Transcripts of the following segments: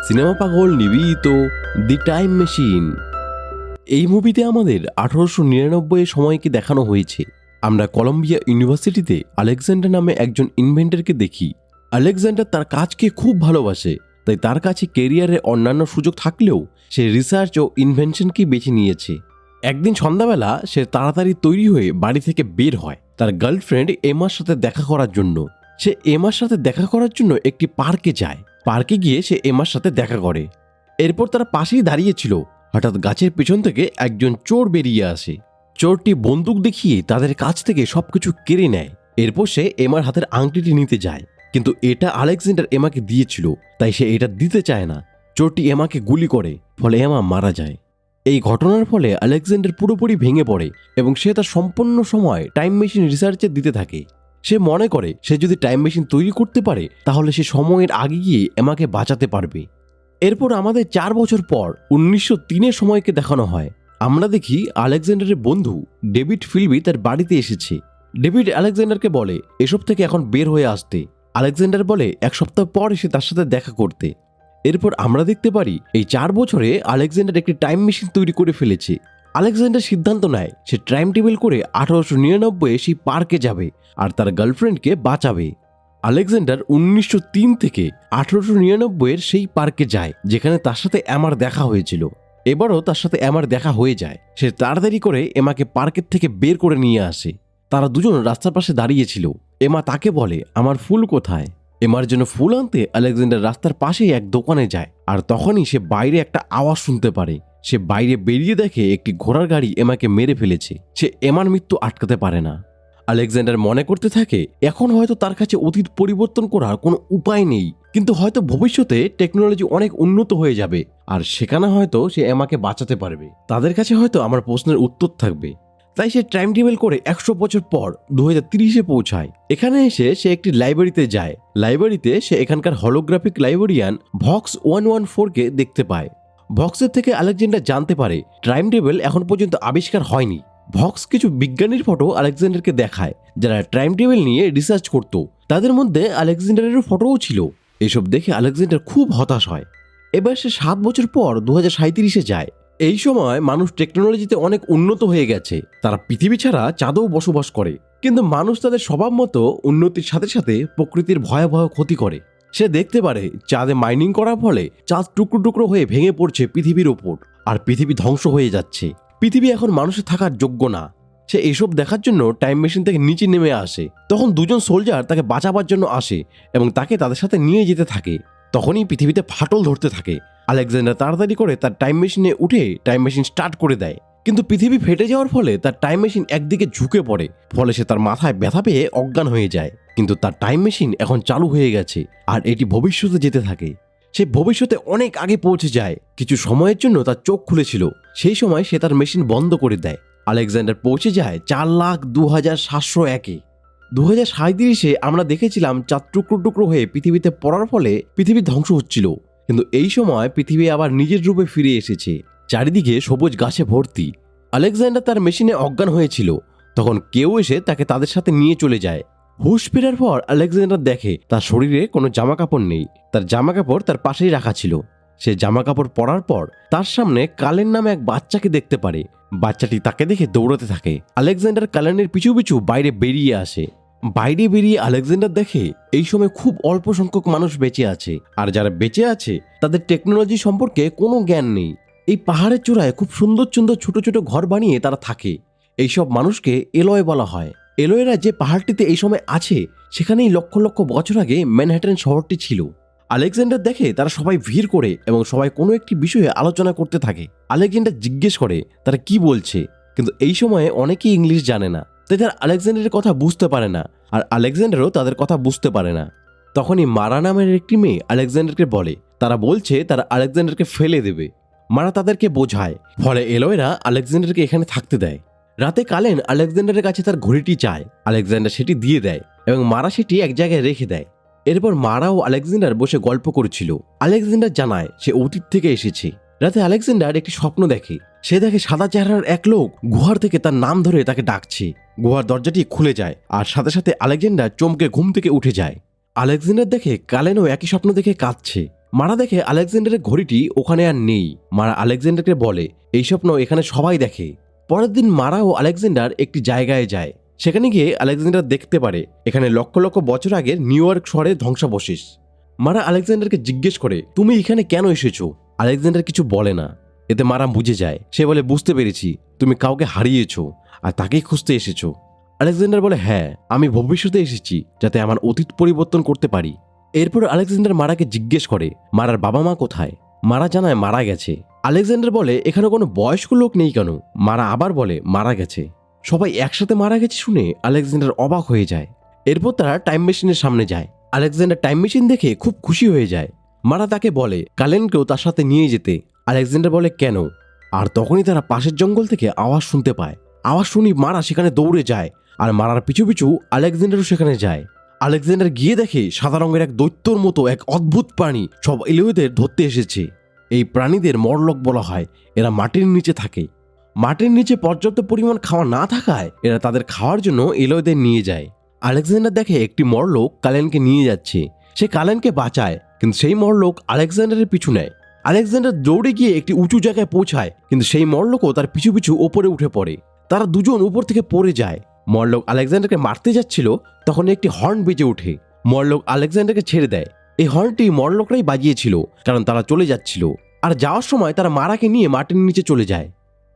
Cinema পাগল নিবেদিত the time machine. এই মুভিতে আমাদের 1899 সময়কে দেখানো হয়েছে। আমরা কলম্বিয়া ইউনিভার্সিটিতে আলেকজান্ডার নামে একজন ইনভেন্টরকে দেখি। আলেকজান্ডার তার কাজকে খুব ভালোবাসে, তাই তার কাছে কেরিয়ারের অন্যান্য সুযোগ থাকলেও সে রিসার্চ ও ইনভেনশনকে বেছে নিয়েছে। একদিন সন্ধ্যাবেলা সে তাড়াতাড়ি তৈরি হয়ে বাড়ি থেকে বের হয় তার গার্লফ্রেন্ড এমার সাথে দেখা করার জন্য। সে এমার সাথে দেখা করার জন্য একটি পার্কে যায়। পার্কে গিয়ে সে এমার সাথে দেখা করে। এরপর তারা পাশেই দাঁড়িয়েছিল। হঠাৎ গাছের পেছন থেকে একজন চোর বেরিয়ে আসে। চোরটি বন্দুক দেখিয়ে তাদের কাছ থেকে সবকিছু কেড়ে নেয়। এরপর সে এমার হাতের আংটিটি নিতে যায়, কিন্তু এটা আলেকজান্ডার এমাকে দিয়েছিল, তাই সে এটা দিতে চায় না। চোরটি এমাকে গুলি করে, ফলে এমা মারা যায়। এই ঘটনার ফলে আলেকজান্ডার পুরোপুরি ভেঙে পড়ে এবং সে তার সম্পূর্ণ সময় টাইম মেশিন রিসার্চে দিতে থাকে। সে মনে করে সে যদি টাইম মেশিন তৈরি করতে পারে তাহলে সে সময়ের আগে গিয়ে এমাকে বাঁচাতে পারবে। এরপর আমাদের 4 বছর পর 1903 সময়কে দেখানো হয়। আমরা দেখি আলেকজান্ডারের বন্ধু ডেভিড ফিলবি তার বাড়িতে এসেছে। ডেভিড আলেকজান্ডারকে বলে এসব থেকে এখন বের হয়ে আসতে। আলেকজান্ডার বলে 1 সপ্তাহ পর এসে তার সাথে দেখা করতে। এরপর আমরা দেখতে পারি এই 4 বছরে আলেকজান্ডার একটি টাইম মেশিন তৈরি করে ফেলেছে। আলেকজান্ডার সিদ্ধান্ত নেয় সে টাইম টেবিল করে 1899 সেই পার্কে যাবে আর তার গার্লফ্রেন্ডকে বাঁচাবে। আলেকজান্ডার 1903 থেকে 1899 সেই পার্কে যায় যেখানে তার সাথে এমার দেখা হয়েছিল। এবারও তার সাথে এমার দেখা হয়ে যায়। সে তাড়াতাড়ি করে এমাকে পার্কের থেকে বের করে নিয়ে আসে। তারা দুজন রাস্তার পাশে দাঁড়িয়েছিল। এমা তাকে বলে আমার ফুল কোথায়। এমার জন্য ফুল আনতে আলেকজান্ডার রাস্তার পাশেই এক দোকানে যায়, আর তখনই সে বাইরে একটা আওয়াজ শুনতে পারে। সে বাইরে বেরিয়ে দেখে একটি ঘোড়ার গাড়ি এমাকে মেরে ফেলেছে। সে এমার মৃত্যু আটকাতে পারে না। আলেকজান্ডার মনে করতে থাকে এখন হয়তো তার কাছে অতীত পরিবর্তন করার কোনো উপায় নেই, কিন্তু হয়তো ভবিষ্যতে টেকনোলজি অনেক উন্নত হয়ে যাবে আর সেখানে হয়তো সে এমাকে বাঁচাতে পারবে। তাদের কাছে হয়তো আমার প্রশ্নের উত্তর থাকবে। তাই সে টাইম টেবিল করে 100 বছর পর 2030-এ পৌঁছায়। এখানে এসে সে একটি লাইব্রেরিতে যায়। লাইব্রেরিতে সে এখানকার হলোগ্রাফিক লাইব্রেরিয়ান ভক্স 114কে দেখতে পায়। ভক্সের থেকে আলেকজান্ডার জানতে পারে টাইম টেবিল এখন পর্যন্ত আবিষ্কার হয়নি। ভক্স কিছু বিজ্ঞানীর ফটো আলেকজান্ডারকে দেখায় যারা টাইম টেবিল নিয়ে রিসার্চ করত। তাদের মধ্যে আলেকজান্ডারেরও ফটোও ছিল। এসব দেখে আলেকজান্ডার খুব হতাশ হয়। এবার সে 7 বছর পর 2037-এ যায়। এই সময় মানুষ টেকনোলজিতে অনেক উন্নত হয়ে গেছে। তারা পৃথিবী ছাড়া চাঁদেও বসবাস করে, কিন্তু মানুষ তাদের স্বভাব মতো উন্নতির সাথে সাথে প্রকৃতির ভয়াবহ ক্ষতি করে। সে দেখতে পারে চাঁদে মাইনিং করার ফলে চাঁদ টুকরো টুকরো হয়ে ভেঙে পড়ছে পৃথিবীর ওপর, আর পৃথিবী ধ্বংস হয়ে যাচ্ছে। পৃথিবী এখন মানুষের থাকার যোগ্য না। সে এসব দেখার জন্য টাইম মেশিন থেকে নিচে নেমে আসে। তখন দুজন সোলজার তাকে বাঁচাবার জন্য আসে এবং তাকে তাদের সাথে নিয়ে যেতে থাকে। তখনই পৃথিবীতে ফাটল ধরতে থাকে। আলেকজান্ডার তাড়াতাড়ি করে তার টাইম মেশিনে উঠে টাইম মেশিন স্টার্ট করে দেয়, কিন্তু পৃথিবী ফেটে যাওয়ার ফলে তার টাইম মেশিন একদিকে ঝুঁকে পড়ে। ফলে সে তার মাথায় ব্যথা পেয়ে অজ্ঞান হয়ে যায়। কিন্তু তার টাইম মেশিন এখন চালু হয়ে গেছে আর এটি ভবিষ্যতে যেতে থাকে। সে ভবিষ্যতে অনেক আগে পৌঁছে যায়। কিছু সময়ের জন্য তার চোখ খুলেছিল। সেই সময় সে তার মেশিন বন্ধ করে দেয়। আলেকজান্ডার পৌঁছে যায় 4,02,701-এ। 2037-এ আমরা দেখেছিলাম চাঁদ টুকরো টুকরো হয়ে পৃথিবীতে পড়ার ফলে পৃথিবী ধ্বংস হচ্ছিল, কিন্তু এই সময় পৃথিবী আবার নিজের রূপে ফিরে এসেছে। চারিদিকে সবুজ গাছে ভর্তি। আলেকজান্ডার তার মেশিনে অজ্ঞান হয়েছিল। তখন কেউ এসে তাকে তাদের সাথে নিয়ে চলে যায়। হুঁশ ফেরার পর আলেকজান্ডার দেখে তার শরীরে কোনো জামা কাপড় নেই। তার জামা কাপড় তার পাশেই রাখা ছিল। সে জামা কাপড় পরার পর তার সামনে কালেন নামে এক বাচ্চাকে দেখতে পারে। বাচ্চাটি তাকে দেখে দৌড়াতে থাকে। আলেকজান্ডার কালেনের পিছু পিছু বাইরে বেরিয়ে আসে। বাইরে বেরিয়ে আলেকজান্ডার দেখে এই সময় খুব অল্প সংখ্যক মানুষ বেঁচে আছে, আর যারা বেঁচে আছে তাদের টেকনোলজি সম্পর্কে কোনো জ্ঞান নেই। এই পাহাড়ের চূড়ায় খুব সুন্দর সুন্দর ছোট ছোট ঘর বানিয়ে তারা থাকে। এইসব মানুষকে এলয় বলা হয়। এলয়েরা যে পাহাড়টিতে এই সময় আছে সেখানেই লক্ষ লক্ষ বছর আগে ম্যানহাটন শহরটি ছিল। আলেকজান্ডার দেখে তারা সবাই ভিড় করে এবং সবাই কোনো একটি বিষয়ে আলোচনা করতে থাকে। আলেকজান্ডার জিজ্ঞেস করে তারা কি বলছে, কিন্তু এই সময়ে অনেকেই ইংলিশ জানে না, তাই তারা আলেকজান্ডারের কথা বুঝতে পারে না, আর আলেকজান্ডারও তাদের কথা বুঝতে পারে না। তখনই মারা নামের একটি মেয়ে আলেকজান্ডারকে বলে তারা বলছে তারা আলেকজান্ডারকে ফেলে দেবে। মারা তাদেরকে বোঝায়, ফলে এলয়েরা আলেকজান্ডারকে এখানে থাকতে দেয়। রাতে কালেন আলেকজান্ডারের কাছে তার ঘড়িটি চায়। আলেকজান্ডার সেটি দিয়ে দেয় এবং মারা সেটি এক জায়গায় রেখে দেয়। এরপর মারা ও আলেকজান্ডার বসে গল্প করেছিল। আলেকজান্ডার জানায় সে অতীত থেকে এসেছে। রাতে আলেকজান্ডার একটি স্বপ্ন দেখে। সে দেখে সাদা চেহারার এক লোক গুহার থেকে তার নাম ধরে তাকে ডাকছে। গুহার দরজাটি খুলে যায় আর সাথে সাথে আলেকজান্ডার চমকে ঘুম থেকে উঠে যায়। আলেকজান্ডার দেখে কালেনও একই স্বপ্ন দেখে কাঁদছে। মারা দেখে আলেকজান্ডারের ঘড়িটি ওখানে আর নেই। মারা আলেকজান্ডারকে বলে এই স্বপ্ন এখানে সবাই দেখে। পরের দিন মারা ও আলেকজান্ডার একটি জায়গায় যায়। সেখানে গিয়ে আলেকজান্ডার দেখতে পারে এখানে লক্ষ লক্ষ বছর আগে নিউ ইয়র্ক শহরে ধ্বংসাবশেষ। মারা আলেকজান্ডারকে জিজ্ঞেস করে তুমি এখানে কেন এসেছো? আলেকজান্ডার কিছু বলে না। এতে মারা বুঝে যায়। সে বলে বুঝতে পেরেছি তুমি কাউকে হারিয়েছো আর তাকেই খুঁজতে এসেছো। আলেকজান্ডার বলে হ্যাঁ, আমি ভবিষ্যতে এসেছি যাতে আমার অতীত পরিবর্তন করতে পারি। এরপর আলেকজান্ডার মারাকে জিজ্ঞেস করে মারার বাবা মা কোথায়? মারা জানায় মারা গেছে। আলেকজান্ডার বলে এখানে কোনো বয়স্ক লোক নেই কেন? মারা আবার বলে মারা গেছে। সবাই একসাথে মারা গেছে শুনে আলেকজান্ডার অবাক হয়ে যায়। এরপর তারা টাইম মেশিনের সামনে যায়। আলেকজান্ডার টাইম মেশিন দেখে খুব খুশি হয়ে যায়। মারা তাকে বলে কালেনকেও তার সাথে নিয়ে যেতে। আলেকজান্ডার বলে কেন? আর তখনই তারা পাশের জঙ্গল থেকে আওয়াজ শুনতে পায়। আওয়াজ শুনি মারা সেখানে দৌড়ে যায় আর মারার পিছু পিছু আলেকজান্ডারও সেখানে যায়। আলেকজান্ডার গিয়ে দেখে সাদা রঙের এক দৈত্যর মতো এক অদ্ভুত প্রাণী সব এলিয়েদের ধরতে এসেছে। এই প্রাণীদের মরলক বলা হয়। এরা মাটির নিচে থাকে। মাটির নিচে পর্যাপ্ত পরিমাণ খাওয়া না থাকায় এরা তাদের খাওয়ার জন্য এলিয়েদের নিয়ে যায়। আলেকজান্ডার দেখে একটি মরলোক কালেনকে নিয়ে যাচ্ছে। সে কালেনকে বাঁচায়, কিন্তু সেই মরলোক আলেকজান্ডারের পিছু নেয়। আলেকজান্ডার দৌড়ে গিয়ে একটি উঁচু জায়গায় পৌঁছায়, কিন্তু সেই মরলোকও তার পিছু পিছু ওপরে উঠে পড়ে। তারা দুজন উপর থেকে পড়ে যায়। মরলোক আলেকজান্ডারকে মারতে যাচ্ছিল, তখন একটি হর্ন বেজে ওঠে। মরলোক আলেকজান্ডারকে ছেড়ে দেয়। এই হর্নটি মরলোকরাই বাজিয়েছিল, কারণ তারা চলে যাচ্ছিল। আর যাওয়ার সময় তারা মারাকে নিয়ে মাটির নিচে চলে যায়।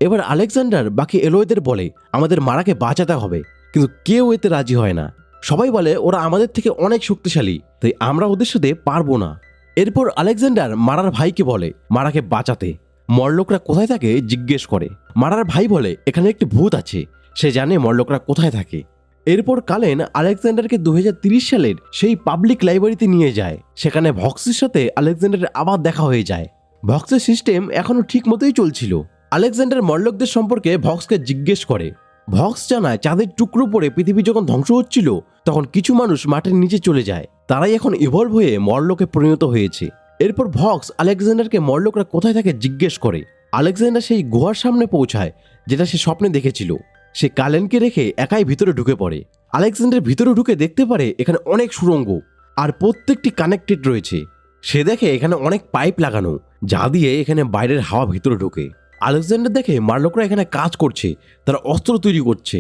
এবার আলেকজান্ডার বাকি এলোয়েদের বলে আমাদের মারাকে বাঁচাতে হবে, কিন্তু কেউ এতে রাজি হয় না। সবাই বলে ওরা আমাদের থেকে অনেক শক্তিশালী, তাই আমরা ওদের সাথে পারবো না। এরপর আলেকজান্ডার মারার ভাইকে বলে মারাকে বাঁচাতে। মরলোকরা কোথায় থাকে জিজ্ঞেস করে। মারার ভাই বলে এখানে একটি ভূত আছে, সে জানে মরলোকরা কোথায় থাকে। এরপর কালেন আলেকজান্ডারকে 2030 সালের সেই পাবলিক লাইব্রেরিতে নিয়ে যায়। সেখানে ভক্সের সাথে আলেকজান্ডারের আবার দেখা হয়ে যায়। ভক্সের সিস্টেম এখনো ঠিক মতোই চলছিল। আলেকজান্ডার মরলোকদের সম্পর্কে ভক্সকে জিজ্ঞেস করে। ভক্স জানায় চাঁদের টুকরো পড়ে পৃথিবী যখন ধ্বংস হচ্ছিল, তখন কিছু মানুষ মাটির নিচে চলে যায়। তারাই এখন ইভলভ হয়ে মরলোকে পরিণত হয়েছে। এরপর ভক্স আলেকজান্ডারকে মরলোকরা কোথায় থাকে জিজ্ঞেস করে। আলেকজান্ডার সেই গুহার সামনে পৌঁছায়, যেটা সে স্বপ্নে দেখেছিল। সে কালেনকে রেখে একাই ভিতরে ঢুকে পড়ে। আলেকজান্ডার ভিতরে ঢুকে দেখতে পারে এখানে অনেক সুড়ঙ্গ, আর প্রত্যেকটি কানেক্টেড রয়েছে। সে দেখে এখানে অনেক পাইপ লাগানো, যা দিয়ে এখানে বাইরের হাওয়া ভিতরে ঢোকে। আলেকজান্ডার দেখে মরলোকরা এখানে কাজ করছে, তারা অস্ত্র তৈরি করছে।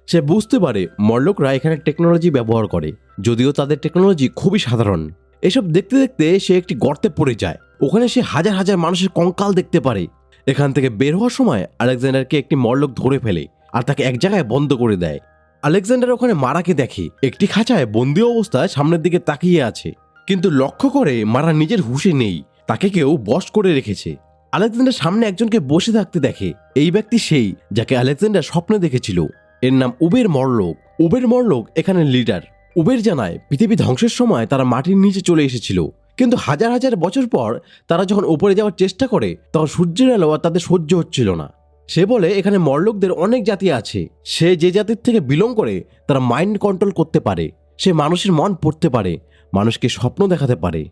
সে বুঝতে পারে মরলোকরা এখানে টেকনোলজি ব্যবহার করে, যদিও তাদের টেকনোলজি খুবই সাধারণ। এসব দেখতে দেখতে সে একটি গর্তে পড়ে যায়। ওখানে সে হাজার হাজার মানুষের কঙ্কাল দেখতে পারে। এখান থেকে বের হওয়ার সময় আলেকজান্ডারকে একটি মরলোক ধরে ফেলে আর তাকে এক জায়গায় বন্ধ করে দেয়। আলেকজান্ডার ওখানে মারাকে দেখে একটি খাঁচায় বন্দি অবস্থায় সামনের দিকে তাকিয়ে আছে, কিন্তু লক্ষ্য করে মারা নিজের হুঁশে নেই, তাকে কেউ বশ করে রেখেছে। আলেকজান্ডার সামনে একজনকে বসে থাকতে দেখে। এই ব্যক্তি সেই যাকে আলেকজান্ডার স্বপ্নে দেখেছিল। এর নাম উবের মরলোক। উবের মরলোক এখানে লিডার। উবের জানায় পৃথিবী ধ্বংসের সময় তারা মাটির নিচে চলে এসেছিল, কিন্তু হাজার হাজার বছর পর তারা যখন উপরে যাওয়ার চেষ্টা করে, তখন সূর্যের আলো আর তাদের সহ্য হচ্ছিল না। সে বলে এখানে মরলোকদের অনেক জাতি আছে। সে যে জাতির থেকে বিলং করে তারা মাইন্ড কন্ট্রোল করতে পারে। সে মানুষের মন পড়তে পারে, মানুষকে স্বপ্ন দেখাতে পারে,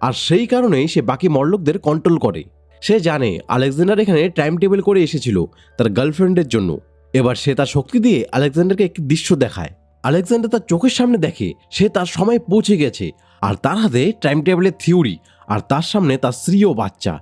আর সেই কারণেই সে বাকি মরলোকদের কন্ট্রোল করে। সে জানে আলেকজান্ডার এখানে টাইম টেবিল করে এসেছিল তার গার্লফ্রেন্ডের জন্য। এবার সে তার শক্তি দিয়ে আলেকজান্ডারকে একটি দৃশ্য দেখায়। আলেকজান্ডার তার চোখের সামনে দেখে সে তার সময় পৌঁছে গেছে, আর তার হাতে টাইম টেবিলের থিওরি, আর তার সামনে তার স্ত্রী ও বাচ্চা।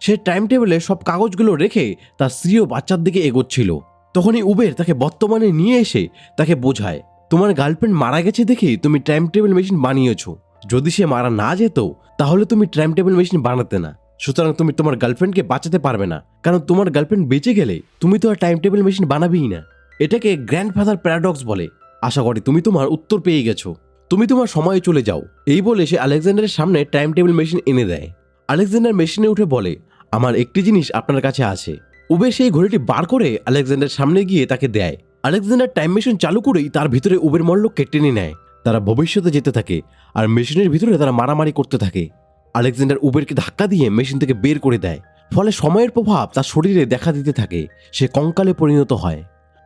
সে টাইম টেবিলে সব কাগজগুলো রেখে তার স্ত্রী ও বাচ্চার দিকে এগোচ্ছিল। তখনই উবের তাকে বর্তমানে নিয়ে এসে তাকে বোঝায় তোমার গার্লফ্রেন্ড মারা গেছে দেখে তুমি টাইম টেবিল মেশিন বানিয়েছো। যদি সে মারা না যেত তাহলে তুমি টাইম টেবিল মেশিন বানাতে না। সুতরাং তুমি তোমার গার্লফ্রেন্ডকে বাঁচাতে পারবে না, কারণ তোমার গার্লফ্রেন্ড বেঁচে গেলে তুমি তো আর টাইম টেবিল মেশিন বানাবেই না। এটাকে গ্র্যান্ডফাদার প্যারাডক্স বলে। আশা করি তুমি তোমার উত্তর পেয়ে গেছো। তুমি তোমার সময়ে চলে যাও। এই বলে সে আলেকজান্ডারের সামনে টাইম টেবিল মেশিন এনে দেয়। আলেকজান্ডার মেশিনে উঠে বলে আমার একটি জিনিস আপনার কাছে আছে। উবের সেই ঘড়িটি বার করে আলেকজান্ডার সামনে গিয়ে তাকে দেয়। আলেকজান্ডার টাইম মেশিন চালু করেই তার ভিতরে উবের মরলোককে টেনে নেয়। তারা ভবিষ্যতে যেতে থাকে, আর মেশিনের ভিতরে তারা মারামারি করতে থাকে। আলেকজান্ডার উবেরকে ধাক্কা দিয়ে মেশিন থেকে বের করে দেয়। ফলে সময়ের প্রভাব তার শরীরে দেখা দিতে থাকে। সে কঙ্কালে পরিণত হয়।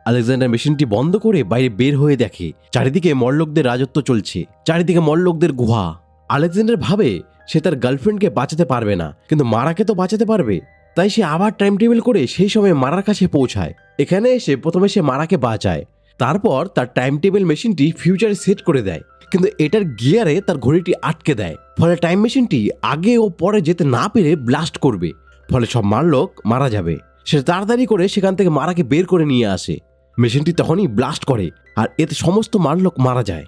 আলেকজান্ডার মেশিনটি বন্ধ করে বাইরে বের হয়ে দেখে চারিদিকে মরলোকদের রাজত্ব চলছে, চারিদিকে মরলোকদের গুহা। আলেকজান্ডার ভাবে সে তার গার্লফ্রেন্ডকে বাঁচাতে পারবে না, কিন্তু মারাকে তো বাঁচাতে পারবে। তাই সে আবার টাইম টেবিল করে সেই সময় মারার কাছে পৌঁছায়। এখানে এসে প্রথমে সে মারাকে বাঁচায়, তারপর তার টাইম টেবিল মেশিনটি ফিউচারে সেট করে দেয়। কিন্তু এটার গিয়ারে তার ঘড়িটি আটকে দেয়, ফলে টাইম মেশিনটি আগে ও পরে যেতে না পেরে ব্লাস্ট করবে, ফলে সব মারলোক মারা যাবে। সে তাড়াতাড়ি করে সেখান থেকে মারাকে বের করে নিয়ে আসে। মেশিনটি তখনই ব্লাস্ট করে আর এতে সমস্ত মারলোক মারা যায়।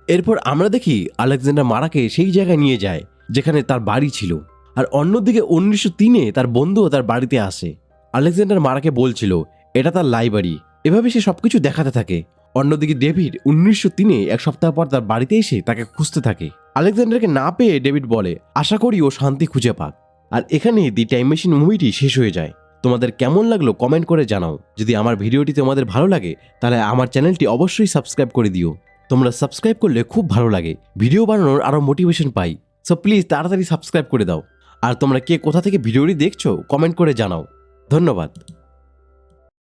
এরপর আমরা দেখি আলেকজান্ডার মারাকে সেই জায়গায় নিয়ে যায় যেখানে তার বাড়ি ছিল, আর অন্যদিকে 1903-এ তার বন্ধুও তার বাড়িতে আসে। আলেকজান্ডার মারাকে বলছিল এটা তার লাইব্রেরি, এভাবে সে সবকিছু দেখাতে থাকে। অন্যদিকে ডেভিড 1903-এ এক সপ্তাহ পর তার বাড়িতে এসে তাকে খুঁজতে থাকে। আলেকজান্ডারকে না পেয়ে ডেভিড বলে আশা করি ও শান্তি খুঁজে পাক। আর এখানে দি টাইম মেশিন মুভিটি শেষ হয়ে যায়। তোমাদের কেমন লাগলো কমেন্ট করে জানাও। যদি আমার ভিডিওটি তোমাদের ভালো লাগে তাহলে আমার চ্যানেলটি অবশ্যই সাবস্ক্রাইব করে দিও। তোমরা সাবস্ক্রাইব করলে খুব ভালো লাগে, ভিডিও বানানোর আরও মোটিভেশন পাই। সো প্লিজ তাড়াতাড়ি সাবস্ক্রাইব করে দাও। আর তোমরা কে কোথা থেকে ভিডিওটি দেখছো কমেন্ট করে জানাও। ধন্যবাদ।